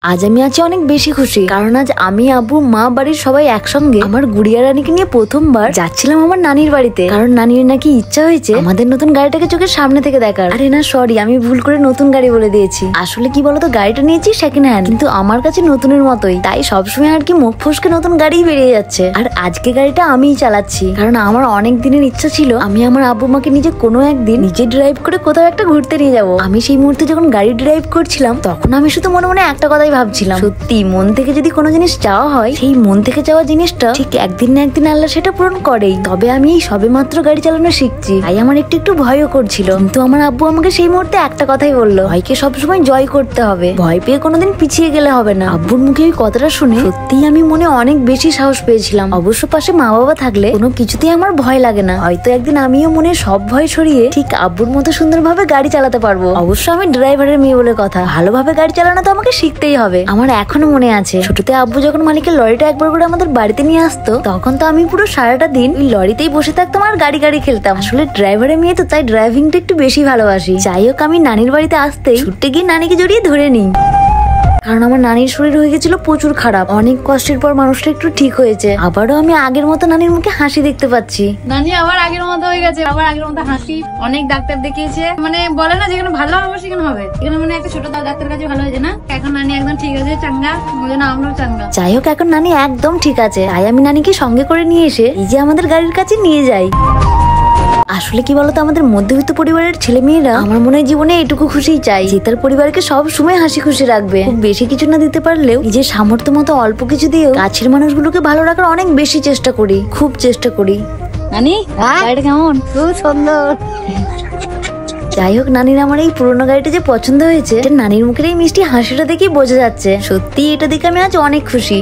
আজ আমি আছি অনেক বেশি খুশি, কারণ আজ আমি, আব্বু, মা, বাড়ির সবাই একসঙ্গে আমার গুড়িয়া রানীকে নিয়ে প্রথমবার যাচ্ছিলাম আমার নানির বাড়িতে। কারণ নানির নাকি ইচ্ছা হয়েছে আমাদের নতুন গাড়িটাকে চোখের সামনে থেকে দেখার। আরে না, সরি, আমি ভুল করে নতুন গাড়ি বলে দিয়েছি। আসলে কি বলতো, গাড়িটা নিয়েছি সেকেন্ড হ্যান্ড, কিন্তু আমার কাছে নতুনের মতোই, তাই সবসময় আর কি মুখ ফসকে নতুন গাড়ি বেরিয়ে যাচ্ছে। আর আজকে গাড়িটা আমিই চালাচ্ছি, কারণ আমার অনেক দিনের ইচ্ছা ছিল আমি আমার আব্বু মাকে নিজে কোনো একদিন নিজে ড্রাইভ করে কোথাও একটা ঘুরতে নিয়ে যাবো। আমি সেই মুহূর্তে যখন গাড়ি ড্রাইভ করছিলাম, তখন আমি শুধু মনে মনে একটা কথাই ভাবছিলাম, সত্যি মন থেকে যদি কোনো জিনিস চাওয়া হয়, সেই মন থেকে চাওয়া জিনিসটা ঠিক একদিন না একদিন আল্লাহ সেটা পূরণ করেই। তবে আমি এই সবে মাত্র গাড়ি চালানো শিখছি, তাই আমার একটু একটু ভয়ও করছিল, কিন্তু আমার আব্বু আমাকে সেই মুহূর্তে একটা কথাই বললো, ভয়কে সবসময় জয় করতে হবে, ভয় পেয়ে কোনোদিন পিছিয়ে গেলে হবে না। আব্বুর মুখে ওই কথাটা শুনে সত্যিই আমি মনে অনেক বেশি সাহস পেয়েছিলাম। অবশ্য পাশে মা বাবা থাকলে কোনো কিছুতেই আমার ভয় লাগে না। হয়তো একদিন আমিও মনে সব ভয় সরিয়ে ঠিক আব্বুর মতো সুন্দরভাবে গাড়ি চালাতে পারবো। অবশ্য আমি ড্রাইভারের মেয়ে বলে কথা, ভালোভাবে গাড়ি চালানো তো আমাকে শিখতেই হবে। আমার এখনো মনে আছে, ছোটতে আব্বু যখন মালিকের লরিটা একবার করে আমাদের বাড়িতে নিয়ে আসতো, তখন তো আমি পুরো সারাটা দিন ওই লরিতেই বসে থাকতাম আর গাড়ি খেলতাম। আসলে ড্রাইভারের মেয়ে তো, তাই ড্রাইভিংটা একটু বেশি ভালোবাসি। যাই হোক, আমি নানির বাড়িতে আসতেই ছুটতে গিয়ে নানিকে জড়িয়ে ধরে নিই, কারণ আমার নানির শরীর হয়ে গেছিল প্রচুর খারাপ। অনেক কষ্টের পর মানুষটা একটু ঠিক হয়েছে। আবারও আমি আগের মতো নানির মুখে হাসি দেখতে পাচ্ছি। নানি আবার আগের মতো হয়ে গেছে, আবার আগের মতো হাসি। অনেক ডাক্তার দেখিয়েছে, মানে বলে না যেখানে ভালো হবে সেখানে হবে। এখানে মানে একটা ছোট ডাক্তার কাছে ভালো হয়েছে না, এখন নানি একদম ঠিক আছে, চাঙ্গা। আমরাও চাঙ্গা। যাই হোক, এখন নানি একদম ঠিক আছে, তাই আমি নানিকে সঙ্গে করে নিয়ে এসে এই যে আমাদের গাড়ির কাছে নিয়ে যাই। আসলে কি বলতো, আমাদের মধ্যবিত্ত পরিবারের ছেলে মেয়েরা আমার মনে হয় জীবনে এটুকু খুশি চাই যে তার পরিবারকে সব সময় হাসি খুশি রাখবে। খুব বেশি কিছু না দিতে পারলেও নিজের সামর্থ্য মতো অল্প কিছু দিয়েও কাছের মানুষগুলোকে ভালো রাখার অনেক বেশি চেষ্টা করি, খুব চেষ্টা করি। নানি গাড়িটা কেমন? খুব সুন্দর। যাই হোক, নানির আমার এই পুরোনো গাড়িটা যে পছন্দ হয়েছে, নানির মুখের এই মিষ্টি হাসিটা দেখেই বোঝা যাচ্ছে। সত্যি এটা দেখে আমি আজ অনেক খুশি।